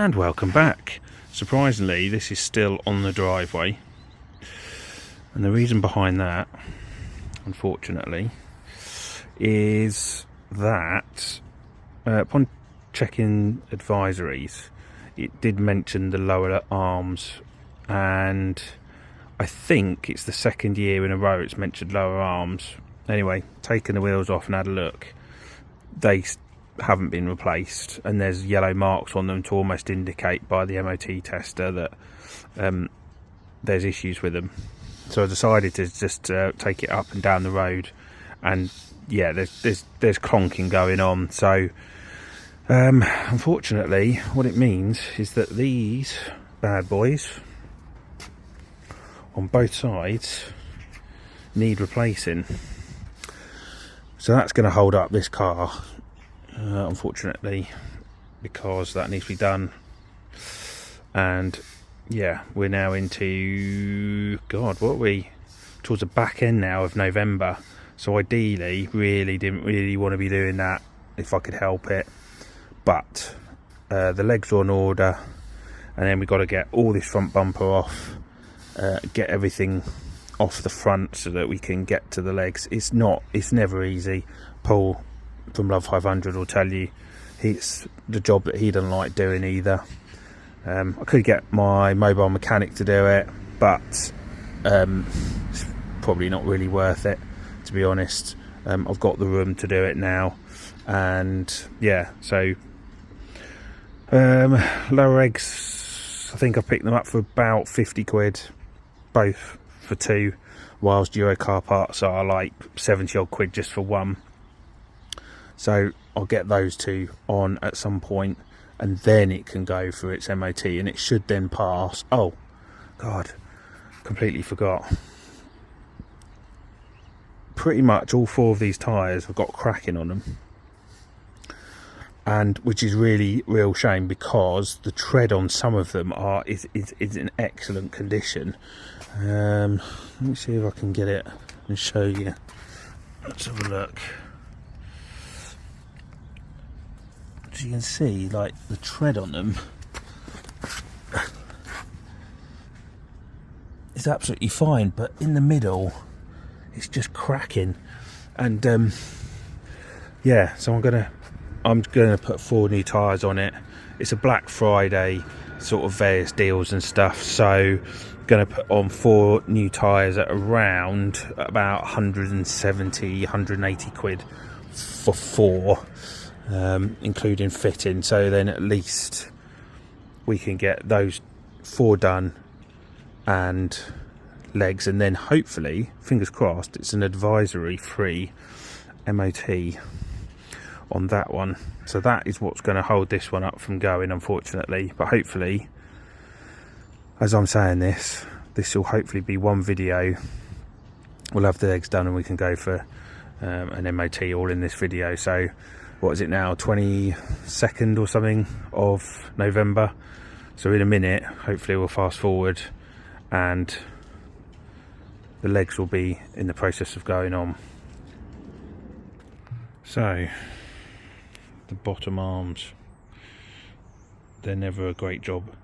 And welcome back. Surprisingly, this is still on the driveway, and the reason behind that, unfortunately, is that upon checking advisories, it did mention the lower arms, and I think it's the second year in a row it's mentioned lower arms. Anyway, taking the wheels off and had a look, they haven't been replaced, and there's yellow marks on them to almost indicate by the MOT tester that there's issues with them. So I decided to just take it up and down the road, and yeah, there's clonking going on. So unfortunately, what it means is that these bad boys on both sides need replacing. So that's going to hold up this car, unfortunately, because that needs to be done. And yeah, we're now into, God, what are we? Towards the back end now of November. So ideally, didn't really want to be doing that if I could help it. But the legs are on order, and then we've got to get all this front bumper off, get everything off the front so that we can get to the legs. It's never easy. Paul from Love 500 will tell you it's the job that he doesn't like doing either. I could get my mobile mechanic to do it, but it's probably not really worth it, to be honest. I've got the room to do it now, and yeah, so lower eggs, I think I picked them up for about 50 quid both for two, whilst Euro car parts are like 70 odd quid just for one. So I'll get those two on at some point, and then it can go for its MOT, and it should then pass. Oh God, completely forgot. Pretty much all four of these tyres have got cracking on them, and which is really real shame, because the tread on some of them is in excellent condition. Let me see if I can get it and show you. Let's have a look. As you can see, like, the tread on them is absolutely fine, but in the middle it's just cracking. And yeah, so I'm gonna put 4 new tyres on it. It's a Black Friday sort of various deals and stuff, so going to put on 4 new tyres at around about 170, 180 quid for 4, including fitting. So then at least we can get those 4 done and legs, and then hopefully, fingers crossed, it's an advisory free MOT on that one. So that is what's going to hold this one up from going, unfortunately. But hopefully, as I'm saying this will hopefully be one video. We'll have the legs done and we can go for an MOT all in this video. So what is it now, 22nd or something of November? So in a minute, hopefully we'll fast forward and the legs will be in the process of going on. So the bottom arms, they're never a great job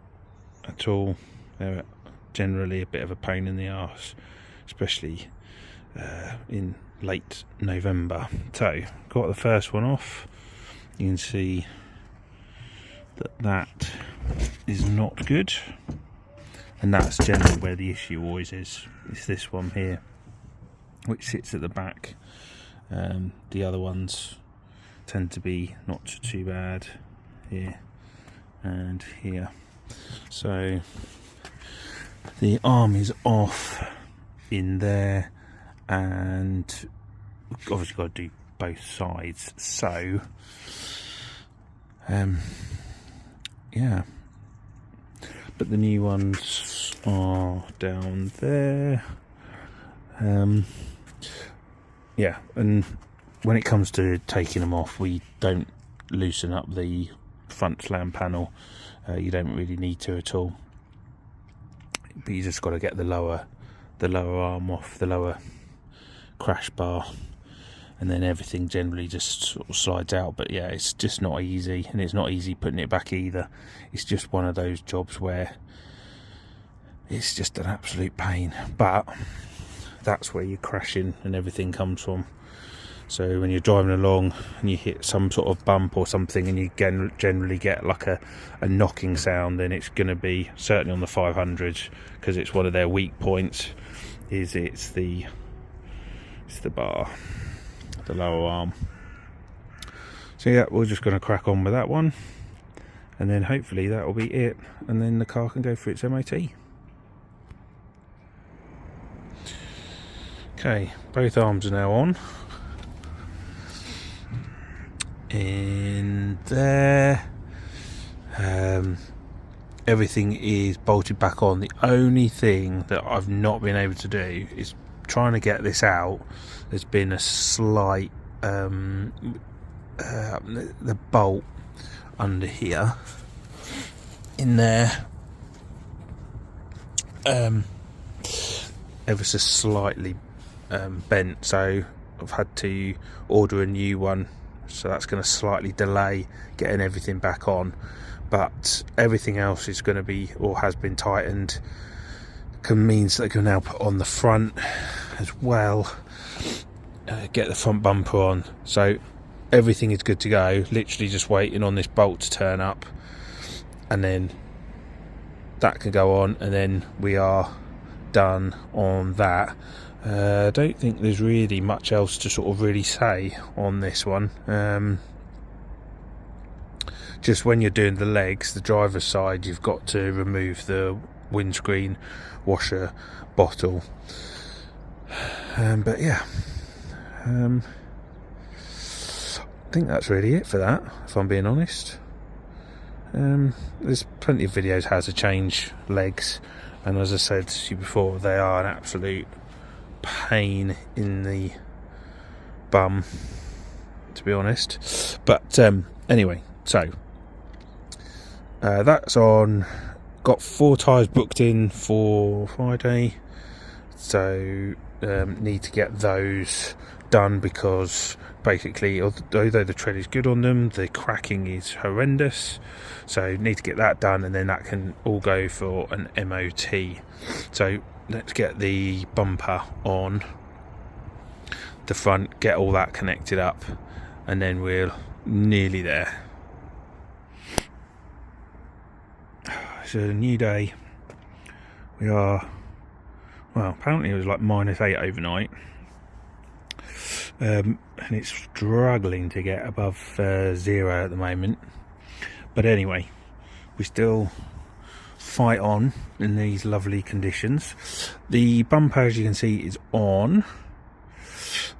at all. They're generally a bit of a pain in the arse, especially in late November. So got the first one off. You can see that is not good, and that's generally where the issue always is. It's this one here, which sits at the back. The other ones tend to be not too bad here and here. So the arm is off in there, and obviously got to do both sides. So yeah, but the new ones are down there. Yeah, and when it comes to taking them off, we don't loosen up the front slam panel. You don't really need to at all, but you just got to get the lower arm off, the lower crash bar, and then everything generally just sort of slides out. But yeah, it's just not easy, and it's not easy putting it back either. It's just one of those jobs where it's just an absolute pain, but that's where your crashing and everything comes from. So when you're driving along and you hit some sort of bump or something, and you generally get like a knocking sound, then it's going to be, certainly on the 500s, because it's one of their weak points, it's the bar, the lower arm. So yeah, we're just going to crack on with that one, and then hopefully that will be it, and then the car can go for its MOT. Okay, both arms are now on. In there, everything is bolted back on. The only thing that I've not been able to do is trying to get this out. There's been a slight the bolt under here in there ever so slightly bent, so I've had to order a new one, so that's going to slightly delay getting everything back on. But everything else is going to be, or has been, tightened. Means that I can now put on the front as well, get the front bumper on, so everything is good to go. Literally just waiting on this bolt to turn up, and then that can go on, and then we are done on that. I don't think there's really much else to sort of really say on this one. Just when you're doing the legs, the driver's side, you've got to remove the windscreen washer bottle. But yeah, I think that's really it for that, if I'm being honest. There's plenty of videos how to change legs, and as I said to you before, they are an absolute pain in the bum, to be honest. But anyway, so that's on. Got 4 tyres booked in for Friday, so need to get those done, because basically, although the tread is good on them, the cracking is horrendous. So need to get that done, and then that can all go for an MOT. So let's get the bumper on the front, get all that connected up, and then we're nearly there. It's a new day. We are, well, apparently it was like -8 overnight, and it's struggling to get above 0 at the moment. But anyway, we still fight on in these lovely conditions. The bumper, as you can see, is on.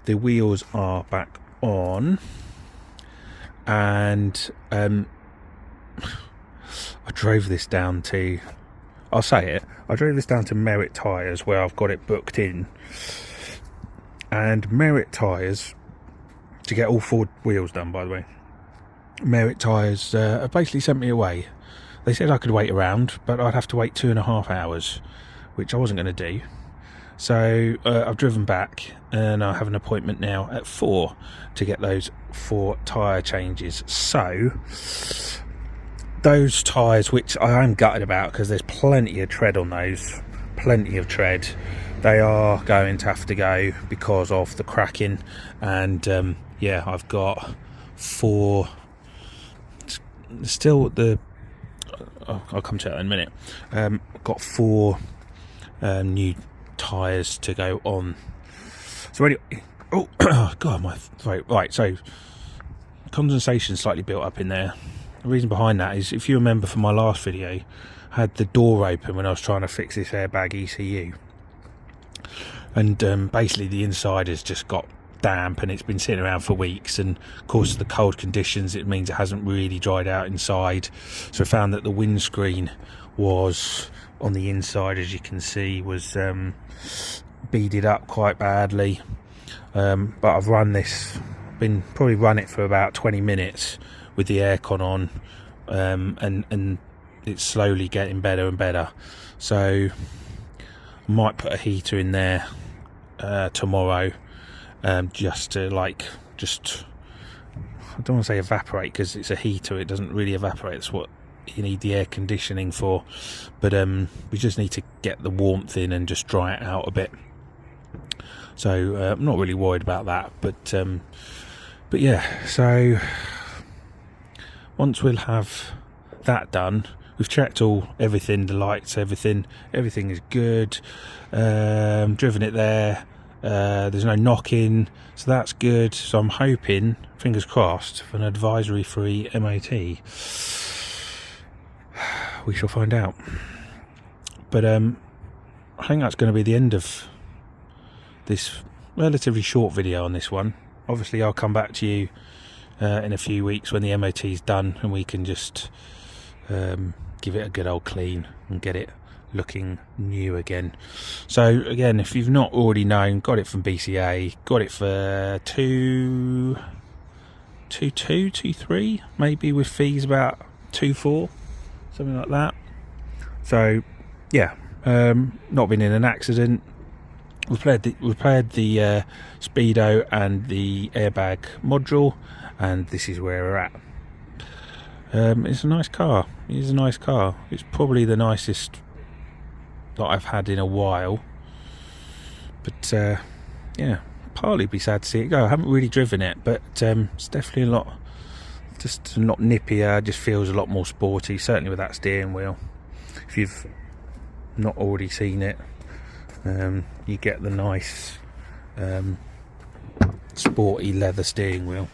The wheels are back on, and I drove this down to, I'll say it, I drove this down to Merit Tyres, where I've got it booked in. And Merit Tyres, to get all 4 wheels done, by the way, Merit Tyres have basically sent me away. They said I could wait around, but I'd have to wait 2.5 hours, which I wasn't going to do. So I've driven back, and I have an appointment now at 4 to get those 4 tyre changes. So those tyres, which I am gutted about, because there's plenty of tread on those, plenty of tread, they are going to have to go because of the cracking. And yeah, I've got 4 still. I'll come to that in a minute. I've got 4 new tyres to go on. So anyway, oh god, my throat. Right, so condensation slightly built up in there. The reason behind that is, if you remember from my last video, I had the door open when I was trying to fix this airbag ECU, and basically the inside has just got damp, and it's been sitting around for weeks, and of course the cold conditions, it means it hasn't really dried out inside. So I found that the windscreen was on the inside, as you can see, was beaded up quite badly. But I've run this, probably run it for about 20 minutes with the aircon on, and it's slowly getting better and better. So I might put a heater in there tomorrow, just to I don't want to say evaporate, because it's a heater, it doesn't really evaporate. It's what you need the air conditioning for, but we just need to get the warmth in and just dry it out a bit. So I'm not really worried about that, but yeah, so once we'll have that done, we've checked everything, the lights, everything is good. Driven it there, there's no knocking, so that's good. So I'm hoping, fingers crossed, for an advisory free MOT. We shall find out. But I think that's going to be the end of this relatively short video on this one. Obviously I'll come back to you in a few weeks when the MOT is done, and we can just give it a good old clean and get it looking new again. So again, if you've not already known, got it from BCA, got it for 2.3, maybe with fees about 2.4, something like that. So yeah, not been in an accident. We've paired the speedo and the airbag module, and this is where we're at. It's a nice car. It is a nice car. It's probably the nicest that I've had in a while. But yeah, partly be sad to see it go. I haven't really driven it, but it's definitely a lot nippier. Just feels a lot more sporty, certainly with that steering wheel. If you've not already seen it, you get the nice sporty leather steering wheel.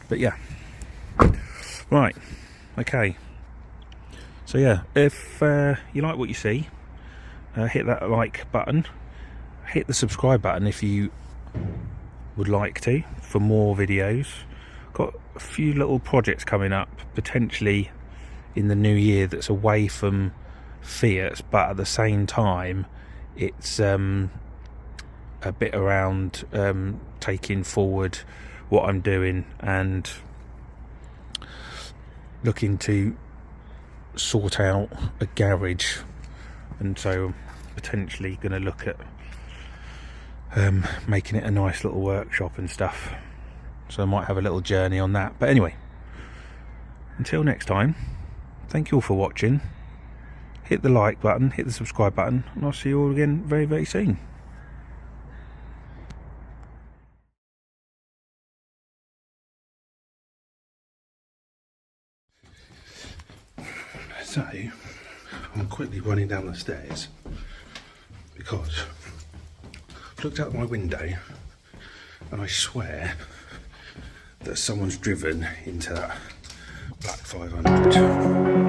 But yeah, right, okay, so yeah, if you like what you see, hit that like button, hit the subscribe button if you would like to, for more videos. Got a few little projects coming up potentially in the new year that's away from Fiat, but at the same time it's a bit around taking forward what I'm doing and looking to sort out a garage, and so potentially going to look at making it a nice little workshop and stuff. So I might have a little journey on that. But anyway, until next time, thank you all for watching. Hit the like button, hit the subscribe button, and I'll see you all again very, very soon. So, I'm quickly running down the stairs because I've looked out my window and I swear that someone's driven into that black 500.